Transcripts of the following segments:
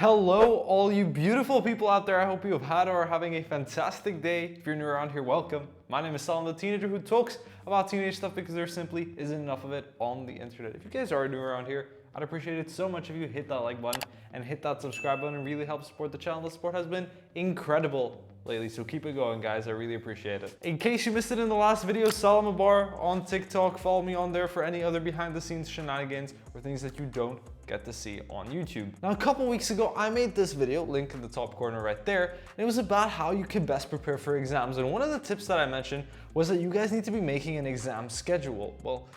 Hello, all you beautiful people out there. I hope you have had or are having a fantastic day. If you're new around here, welcome. My name is Salam, the teenager who talks about teenage stuff because there simply isn't enough of it on the internet. If you guys are new around here, I'd appreciate it so much if you hit that like button and hit that subscribe button. It really helps support the channel. The support has been incredible lately, so keep it going, guys. I really appreciate it. In case you missed it in the last video, Salam Abar on TikTok. Follow me on there for any other behind the scenes shenanigans or things that you don't get to see on YouTube. Now, a couple weeks ago, I made this video, link in the top corner right there, and it was about how you can best prepare for exams. And one of the tips that I mentioned was that you guys need to be making an exam schedule. Well,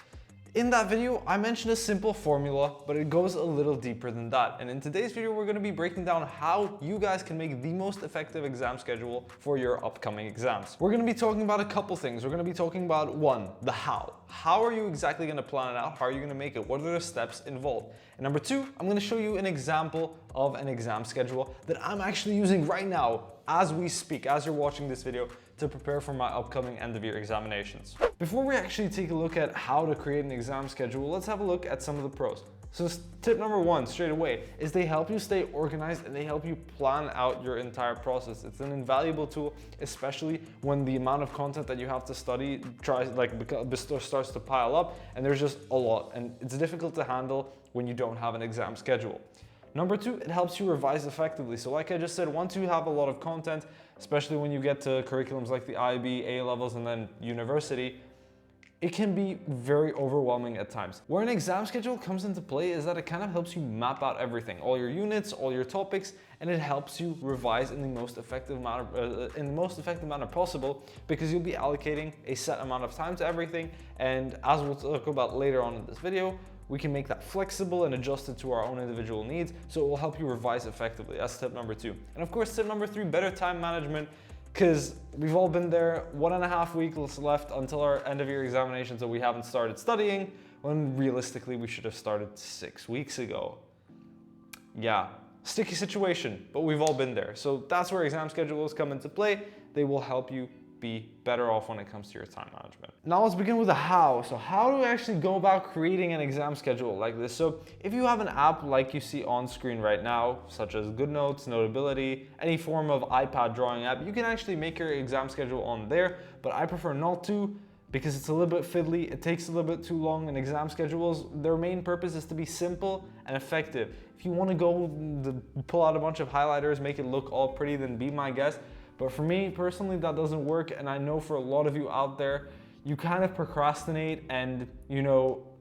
in that video, I mentioned a simple formula, but it goes a little deeper than that. And in today's video, we're going to be breaking down how you guys can make the most effective exam schedule for your upcoming exams. We're going to be talking about a couple things. We're going to be talking about one, the how. How are you exactly going to plan it out? How are you going to make it? What are the steps involved? And number two, I'm going to show you an example of an exam schedule that I'm actually using right now as we speak, as you're watching this video, to prepare for my upcoming end of year examinations. Before we actually take a look at how to create an exam schedule, let's have a look at some of the pros. So tip number one straight away is they help you stay organized and they help you plan out your entire process. It's an invaluable tool, especially when the amount of content that you have to study starts to pile up and there's just a lot and it's difficult to handle when you don't have an exam schedule. Number two, it helps you revise effectively. So like I just said, once you have a lot of content, especially when you get to curriculums like the IB, A-levels, and then university, it can be very overwhelming at times. Where an exam schedule comes into play is that it kind of helps you map out everything, all your units, all your topics, and it helps you revise in the most effective manner possible, because you'll be allocating a set amount of time to everything. And as we'll talk about later on in this video, we can make that flexible and adjust it to our own individual needs, so it will help you revise effectively. That's tip number two. And of course, tip number three, better time management, because we've all been there, 1.5 weeks left until our end of year examination, so we haven't started studying, when realistically we should have started 6 weeks ago. Yeah, sticky situation, but we've all been there. So that's where exam schedules come into play. They will help you be better off when it comes to your time management. Now let's begin with the how. So how do we actually go about creating an exam schedule like this? So if you have an app like you see on screen right now, such as GoodNotes, Notability, any form of iPad drawing app, you can actually make your exam schedule on there, but I prefer not to because it's a little bit fiddly, it takes a little bit too long, and exam schedules, their main purpose is to be simple and effective. If you want to go pull out a bunch of highlighters, make it look all pretty, then be my guest. But for me personally, that doesn't work, and I know for a lot of you out there, you kind of procrastinate and,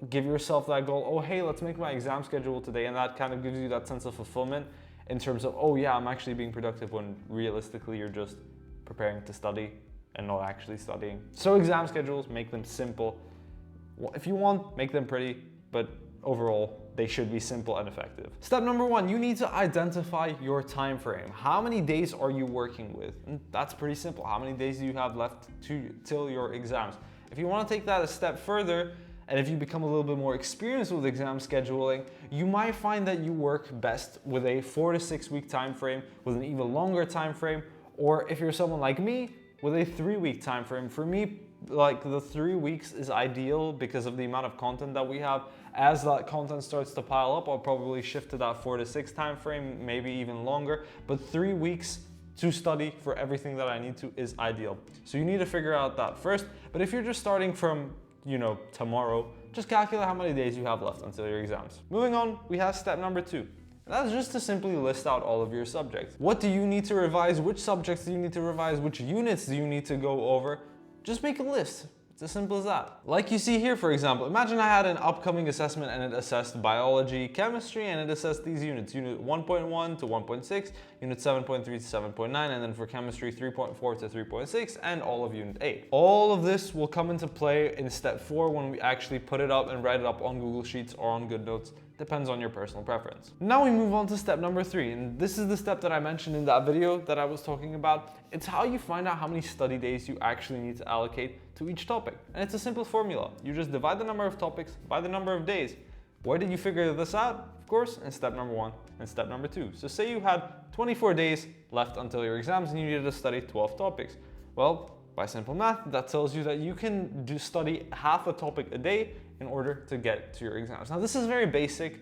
give yourself that goal, oh hey, let's make my exam schedule today, and that kind of gives you that sense of fulfillment in terms of, oh yeah, I'm actually being productive, when realistically you're just preparing to study and not actually studying. So exam schedules, make them simple. If you want, make them pretty, but overall, they should be simple and effective. Step number one, you need to identify your time frame. How many days are you working with? And that's pretty simple. How many days do you have left till your exams? If you want to take that a step further, and if you become a little bit more experienced with exam scheduling, you might find that you work best with a 4 to 6 week time frame, with an even longer time frame, or if you're someone like me, with a 3-week time frame. For me, like the 3 weeks is ideal because of the amount of content that we have. As that content starts to pile up, I'll probably shift to that 4 to 6 time frame, maybe even longer, but 3 weeks to study for everything that I need to is ideal. So you need to figure out that first. But if you're just starting from, tomorrow, just calculate how many days you have left until your exams. Moving on, we have step number two. That's just to simply list out all of your subjects. What do you need to revise? Which subjects do you need to revise? Which units do you need to go over? Just make a list. It's as simple as that. Like you see here, for example, imagine I had an upcoming assessment and it assessed biology, chemistry, and it assessed these units. Unit 1.1 to 1.6, unit 7.3 to 7.9, and then for chemistry 3.4 to 3.6, and all of unit 8. All of this will come into play in step 4 when we actually put it up and write it up on Google Sheets or on GoodNotes. Depends on your personal preference. Now we move on to step number 3, and this is the step that I mentioned in that video that I was talking about. It's how you find out how many study days you actually need to allocate to each topic. And it's a simple formula. You just divide the number of topics by the number of days. Where did you figure this out? Of course, in step number 1 and step number 2. So say you had 24 days left until your exams and you needed to study 12 topics. Well, by simple math, that tells you that you can study half a topic a day in order to get to your exams. Now, this is very basic.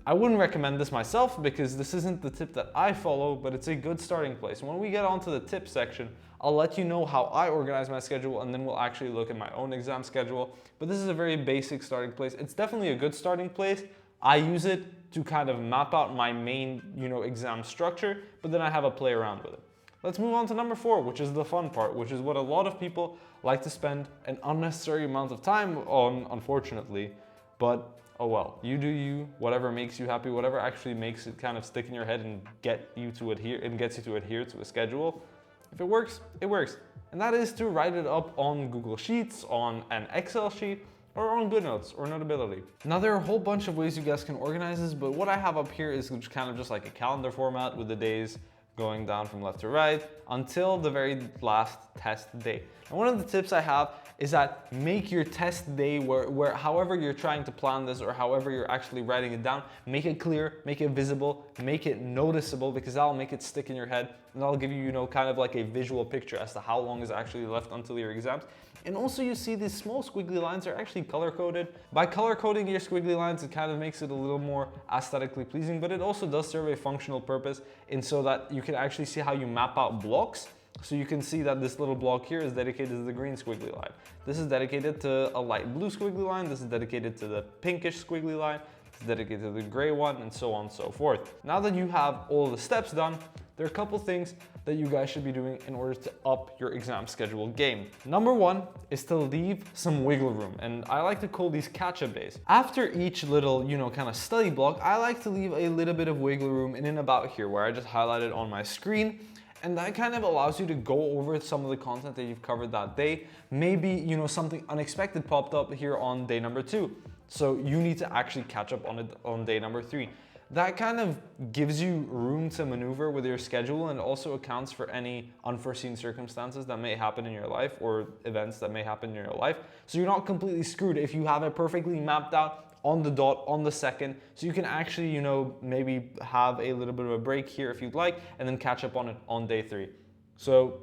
I wouldn't recommend this myself because this isn't the tip that I follow, but it's a good starting place. When we get onto the tip section, I'll let you know how I organize my schedule, and then we'll actually look at my own exam schedule. But this is a very basic starting place. It's definitely a good starting place. I use it to kind of map out my main, exam structure, but then I have a play around with it. Let's move on to number 4, which is the fun part, which is what a lot of people like to spend an unnecessary amount of time on, unfortunately. But oh well, you do you, whatever makes you happy, whatever actually makes it kind of stick in your head and gets you to adhere to a schedule. If it works, it works. And that is to write it up on Google Sheets, on an Excel sheet, or on GoodNotes or Notability. Now there are a whole bunch of ways you guys can organize this, but what I have up here is kind of just like a calendar format with the days going down from left to right until the very last test day. And one of the tips I have is that make your test day where however you're trying to plan this or however you're actually writing it down, make it clear, make it visible, make it noticeable, because that'll make it stick in your head and that'll give you, kind of like a visual picture as to how long is actually left until your exams. And also you see these small squiggly lines are actually color coded. By color coding your squiggly lines, it kind of makes it a little more aesthetically pleasing, but it also does serve a functional purpose in so that you can actually see how you map out blocks. So you can see that this little block here is dedicated to the green squiggly line. This is dedicated to a light blue squiggly line. This is dedicated to the pinkish squiggly line. It's dedicated to the gray one, and so on and so forth. Now that you have all the steps done, there are a couple things that you guys should be doing in order to up your exam schedule game. Number 1 is to leave some wiggle room, and I like to call these catch-up days. After each little, kind of study block, I like to leave a little bit of wiggle room in and about here where I just highlighted on my screen. And that kind of allows you to go over some of the content that you've covered that day. Maybe, something unexpected popped up here on day number 2. So you need to actually catch up on it on day number 3. That kind of gives you room to maneuver with your schedule and also accounts for any unforeseen circumstances that may happen in your life or events that may happen in your life. So you're not completely screwed if you have it perfectly mapped out on the dot, on the second, so you can actually, maybe have a little bit of a break here if you'd like, and then catch up on it on day 3. So,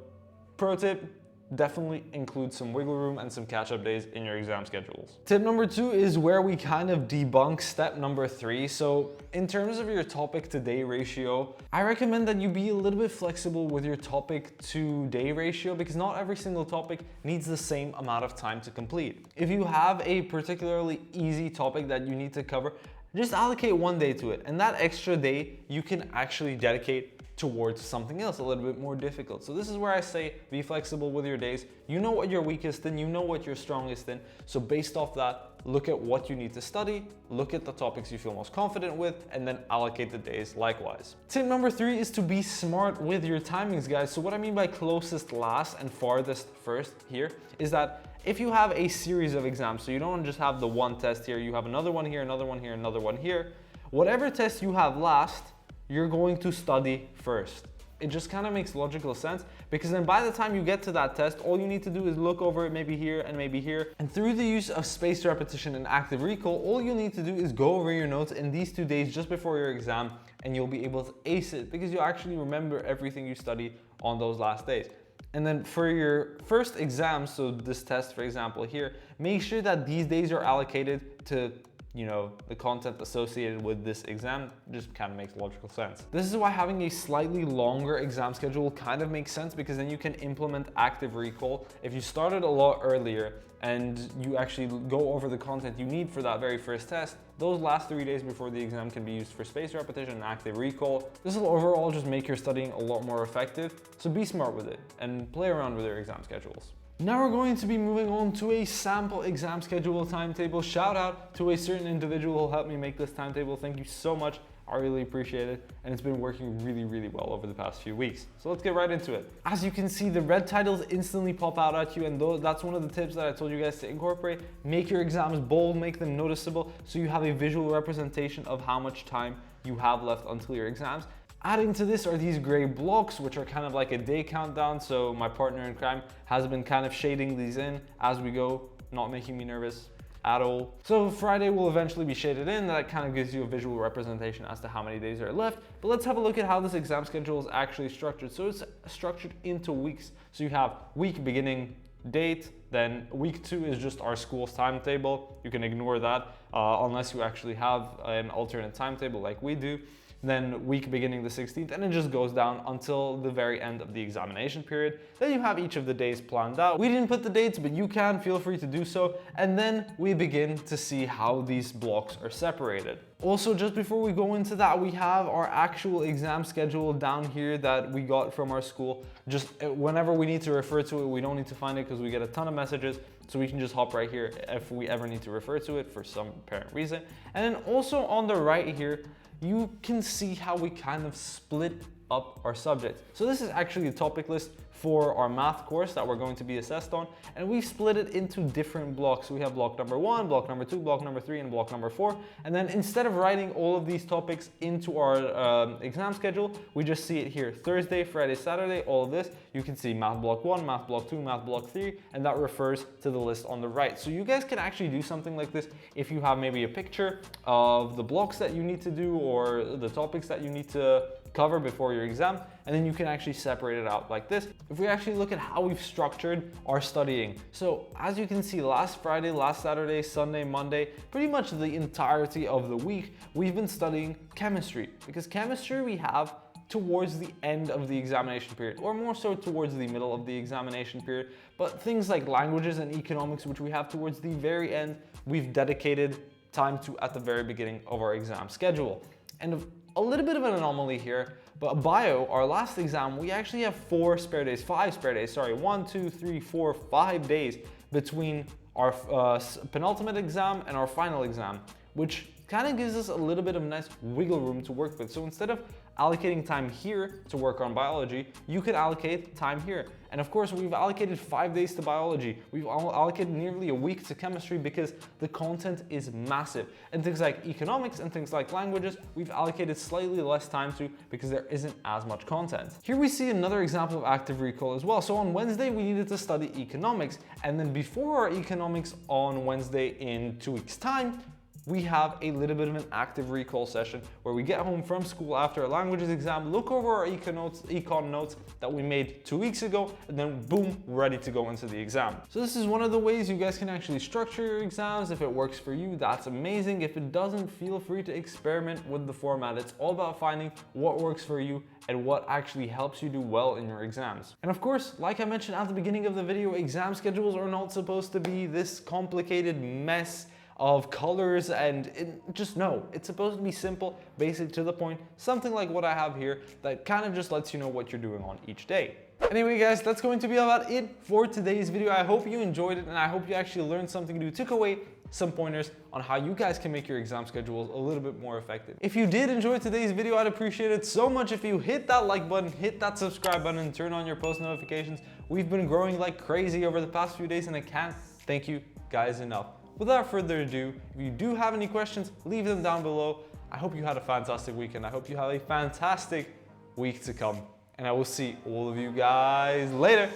pro tip, definitely include some wiggle room and some catch-up days in your exam schedules. Tip number 2 is where we kind of debunk step number 3. So in terms of your topic to day ratio, I recommend that you be a little bit flexible with your topic to day ratio because not every single topic needs the same amount of time to complete. If you have a particularly easy topic that you need to cover, just allocate 1 day to it, and that extra day you can actually dedicate towards something else a little bit more difficult. So this is where I say be flexible with your days. You know what you're weakest in, you know what you're strongest in. So based off that, look at what you need to study, look at the topics you feel most confident with, and then allocate the days likewise. Tip number 3 is to be smart with your timings, guys. So what I mean by closest last and farthest first here is that if you have a series of exams, so you don't just have the one test here, you have another one here, another one here, another one here, whatever test you have last, you're going to study first. It just kind of makes logical sense because then by the time you get to that test, all you need to do is look over it maybe here and maybe here. And through the use of spaced repetition and active recall, all you need to do is go over your notes in these 2 days just before your exam, and you'll be able to ace it because you'll actually remember everything you studied on those last days. And then for your first exam, so this test, for example, here, make sure that these days are allocated to the content associated with this exam. Just kind of makes logical sense. This is why having a slightly longer exam schedule kind of makes sense because then you can implement active recall. If you started a lot earlier and you actually go over the content you need for that very first test, those last 3 days before the exam can be used for spaced repetition and active recall. This will overall just make your studying a lot more effective. So be smart with it and play around with your exam schedules. Now we're going to be moving on to a sample exam schedule timetable. Shout out to a certain individual who helped me make this timetable. Thank you so much. I really appreciate it. And it's been working really, really well over the past few weeks. So let's get right into it. As you can see, the red titles instantly pop out at you. And that's one of the tips that I told you guys to incorporate. Make your exams bold, make them noticeable, so you have a visual representation of how much time you have left until your exams. Adding to this are these gray blocks, which are kind of like a day countdown. So my partner in crime has been kind of shading these in as we go, not making me nervous at all. So Friday will eventually be shaded in. That kind of gives you a visual representation as to how many days are left. But let's have a look at how this exam schedule is actually structured. So it's structured into weeks. So you have week beginning date. Then week 2 is just our school's timetable. You can ignore that unless you actually have an alternate timetable like we do. Then week beginning the 16th, and it just goes down until the very end of the examination period. Then you have each of the days planned out. We didn't put the dates, but you can, feel free to do so. And then we begin to see how these blocks are separated. Also, just before we go into that, we have our actual exam schedule down here that we got from our school. Just whenever we need to refer to it, we don't need to find it because we get a ton of messages. So we can just hop right here if we ever need to refer to it for some apparent reason. And then also on the right here, you can see how we kind of split up our subjects. So this is actually a topic list for our math course that we're going to be assessed on, and we've split it into different blocks. We have block number 1, block number 2, block number 3, and block number 4. And then instead of writing all of these topics into our exam schedule, we just see it here: Thursday, Friday, Saturday, all of this. You can see math block 1, math block 2, math block 3, and that refers to the list on the right. So you guys can actually do something like this if you have maybe a picture of the blocks that you need to do or the topics that you need to cover before your exam, and then you can actually separate it out like this. If we actually look at how we've structured our studying, so as you can see, last Friday, last Saturday, Sunday, Monday, pretty much the entirety of the week, we've been studying chemistry, because chemistry we have towards the end of the examination period, or more so towards the middle of the examination period. But things like languages and economics, which we have towards the very end, we've dedicated time to at the very beginning of our exam schedule. And a little bit of an anomaly here, but bio, our last exam, we actually have 5 spare days, 1, 2, 3, 4, 5 days between our penultimate exam and our final exam, which kind of gives us a little bit of nice wiggle room to work with. So instead of allocating time here to work on biology, you could allocate time here. And of course, we've allocated 5 days to biology. We've allocated nearly a week to chemistry because the content is massive. And things like economics and things like languages, we've allocated slightly less time to because there isn't as much content. Here we see another example of active recall as well. So on Wednesday, we needed to study economics. And then before our economics on Wednesday in 2 weeks' time, we have a little bit of an active recall session where we get home from school after a languages exam, look over our econ notes that we made 2 weeks ago, and then boom, ready to go into the exam. So this is one of the ways you guys can actually structure your exams. If it works for you, that's amazing. If it doesn't, feel free to experiment with the format. It's all about finding what works for you and what actually helps you do well in your exams. And of course, like I mentioned at the beginning of the video, exam schedules are not supposed to be this complicated mess of colors and no, it's supposed to be simple, basic, to the point, something like what I have here that kind of just lets you know what you're doing on each day. Anyway guys, that's going to be about it for today's video. I hope you enjoyed it and I hope you actually learned something new, took away some pointers on how you guys can make your exam schedules a little bit more effective. If you did enjoy today's video, I'd appreciate it so much if you hit that like button, hit that subscribe button, and turn on your post notifications. We've been growing like crazy over the past few days and I can't thank you guys enough. Without further ado, if you do have any questions, leave them down below. I hope you had a fantastic weekend. I hope you have a fantastic week to come. And I will see all of you guys later.